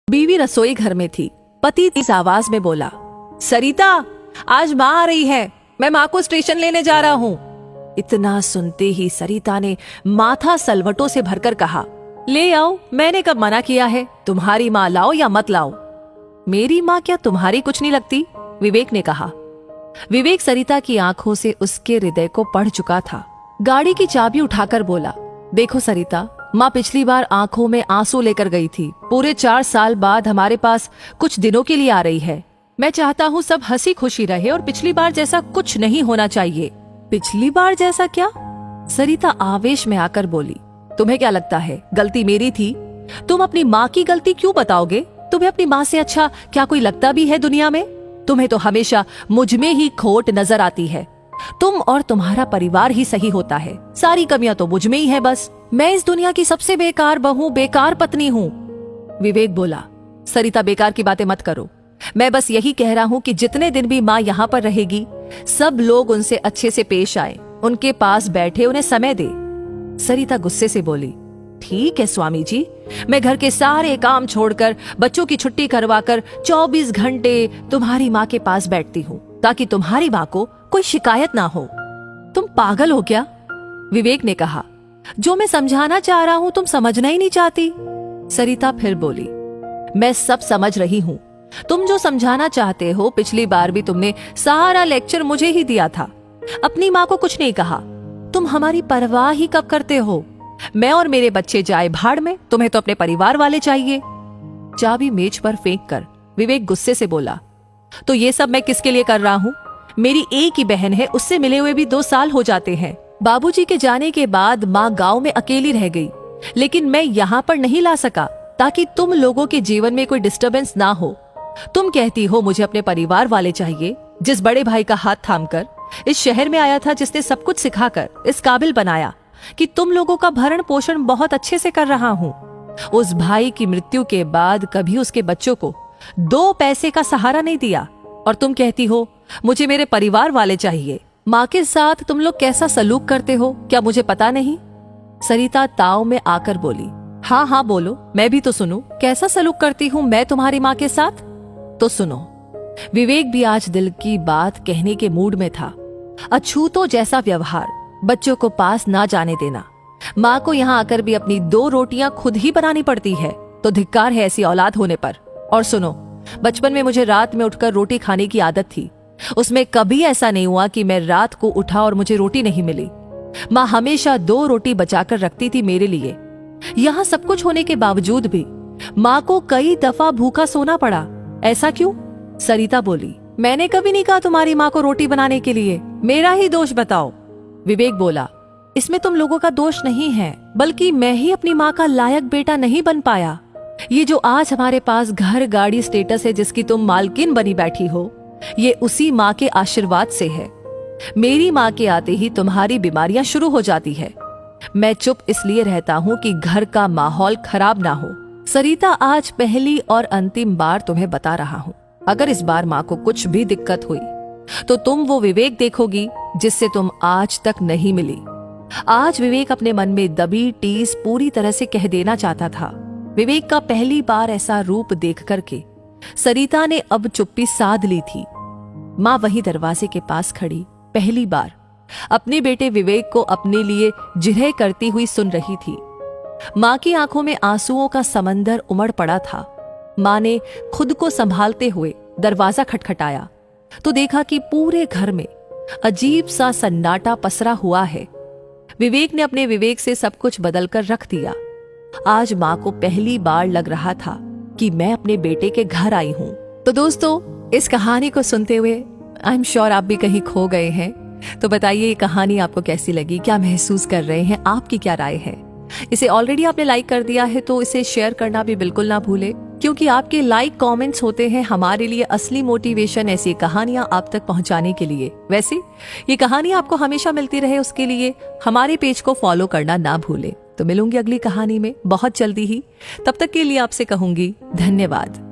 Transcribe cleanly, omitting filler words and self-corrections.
बीवी रसोई घर में थी। पति इस आवाज में बोला, सरिता, आज माँ आ रही है, मैं माँ को स्टेशन लेने जा रहा हूँ। इतना सुनते ही सरिता ने माथा सलवटों से भरकर कहा, ले आओ, मैंने कब मना किया है? तुम्हारी माँ लाओ या मत लाओ। मेरी माँ क्या तुम्हारी कुछ नहीं लगती? विवेक ने कहा। विवेक सरिता की आंखों से उसके हृदय को पढ़ चुका था। गाड़ी की चाबी उठाकर बोला, देखो सरिता, माँ पिछली बार आंखों में आंसू लेकर गई थी। पूरे 4 साल बाद हमारे पास कुछ दिनों के लिए आ रही है। मैं चाहता हूँ सब हंसी खुशी रहे और पिछली बार जैसा कुछ नहीं होना चाहिए। पिछली बार जैसा क्या? सरिता आवेश में आकर बोली, तुम्हें क्या लगता है गलती मेरी थी? तुम अपनी माँ की गलती क्यों बताओगे? तुम्हें अपनी माँ से अच्छा क्या कोई लगता भी है दुनिया में? तुम्हें तो हमेशा मुझ में ही खोट नजर आती है। तुम और तुम्हारा परिवार ही सही होता है, सारी कमियां तो मुझ में ही है बस। मैं इस दुनिया की सबसे बेकार बहू, बेकार पत्नी हूँ। विवेक बोला, सरिता बेकार की बातें मत करो। मैं बस यही कह रहा हूँ कि जितने दिन भी माँ यहाँ पर रहेगी, सब लोग उनसे अच्छे से पेश आए, उनके पास बैठे, उन्हें समय दे। सरिता गुस्से से बोली, ठीक है स्वामी जी, मैं घर के सारे काम छोड़कर, बच्चों की छुट्टी करवाकर 24 घंटे तुम्हारी माँ के पास बैठती हूँ, ताकि तुम्हारी माँ को कोई शिकायत ना हो। तुम पागल हो क्या? विवेक ने कहा, जो मैं समझाना चाह रहा हूँ तुम समझना ही नहीं चाहती। सरिता फिर बोली, मैं सब समझ रही हूँ। तुम जो समझाना चाहते हो, पिछली बार भी तुमने सारा लेक्चर मुझे ही दिया था, अपनी माँ को कुछ नहीं कहा। तुम हमारी परवाह ही कब करते हो? मैं और मेरे बच्चे जाए भाड़ में, तुम्हें तो अपने परिवार वाले चाहिए। चाबी मेज पर फेंक कर विवेक गुस्से से बोला, तो ये सब मैं किसके लिए कर रहा हूँ? मेरी एक ही बहन है, उससे मिले हुए भी 2 साल हो जाते हैं। बाबूजी के जाने के बाद माँ गांव में अकेली रह गई, लेकिन मैं यहाँ पर नहीं ला सका ताकि तुम लोगों के जीवन में कोई डिस्टरबेंस ना हो। तुम कहती हो मुझे अपने परिवार वाले चाहिए। जिस बड़े भाई का हाथ थामकर इस शहर में आया था, जिसने सब कुछ सिखाकर इस काबिल बनाया कि तुम लोगों का भरण पोषण बहुत अच्छे से कर रहा हूँ, उस भाई की मृत्यु के बाद कभी उसके बच्चों को 2 पैसे का सहारा नहीं दिया, और तुम कहती हो मुझे मेरे परिवार वाले चाहिए। माँ के साथ तुम लोग कैसा सलूक करते हो, क्या मुझे पता नहीं? सरिता ताव में आकर बोली, हाँ हाँ बोलो, मैं भी तो सुनूं, कैसा सलूक करती हूँ मैं तुम्हारी माँ के साथ? तो सुनो। विवेक भी आज दिल की बात कहने के मूड में था। अछूतों जैसा व्यवहार, बच्चों को पास ना जाने देना, माँ को यहाँ आकर भी अपनी 2 रोटियां खुद ही बनानी पड़ती है, तो धिक्कार है ऐसी औलाद होने पर। और सुनो, बचपन में मुझे रात में उठकर रोटी खाने की आदत थी। उसमें कभी ऐसा नहीं हुआ कि मैं रात को उठा और मुझे रोटी नहीं मिली। माँ हमेशा 2 रोटी बचाकर रखती थी मेरे लिए। यहाँ सब कुछ होने के बावजूद भी माँ को कई दफा भूखा सोना पड़ा। ऐसा क्यों? सरिता बोली, मैंने कभी नहीं कहा तुम्हारी माँ को रोटी बनाने के लिए, मेरा ही दोष बताओ। विवेक बोला, इसमें तुम लोगों का दोष नहीं है, बल्कि मैं ही अपनी माँ का लायक बेटा नहीं बन पाया। ये जो आज हमारे पास घर, गाड़ी, स्टेटस है, जिसकी तुम मालकिन बनी बैठी हो, ये उसी माँ के आशीर्वाद से है। मेरी माँ के आते ही तुम्हारी बीमारियां शुरू हो जाती है। मैं चुप इसलिए रहता हूँ कि घर का माहौल खराब ना हो। सरिता, आज पहली और अंतिम बार तुम्हें बता रहा हूँ, अगर इस बार माँ को कुछ भी दिक्कत हुई तो तुम वो विवेक देखोगी जिससे तुम आज तक नहीं मिली। आज विवेक अपने मन में दबी टीस पूरी तरह से कह देना चाहता था। विवेक का पहली बार ऐसा रूप देख करके सरिता ने अब चुप्पी साध ली थी। माँ वही दरवाजे के पास खड़ी पहली बार अपने बेटे विवेक को अपने लिए जिरह करती हुई सुन रही थी। माँ की आंखों में आंसुओं का समंदर उमड़ पड़ा था। माँ ने खुद को संभालते हुए दरवाजा खटखटाया तो देखा कि पूरे घर में अजीब सा सन्नाटा पसरा हुआ है। विवेक ने अपने विवेक से सब कुछ बदल कर रख दिया। आज माँ को पहली बार लग रहा था कि मैं अपने बेटे के घर आई हूँ। तो दोस्तों, इस कहानी को सुनते हुए आई एम श्योर आप भी कहीं खो गए हैं। तो बताइए ये कहानी आपको कैसी लगी, क्या महसूस कर रहे हैं, आपकी क्या राय है? इसे ऑलरेडी आपने लाइक कर दिया है तो इसे शेयर करना भी बिल्कुल ना भूले, क्योंकि आपके लाइक कमेंट्स होते हैं हमारे लिए असली मोटिवेशन ऐसी कहानियां आप तक पहुंचाने के लिए। वैसे ये कहानी आपको हमेशा मिलती रहे, उसके लिए हमारे पेज को फॉलो करना ना भूले। तो मिलूंगी अगली कहानी में बहुत जल्दी ही। तब तक के लिए आपसे कहूंगी धन्यवाद।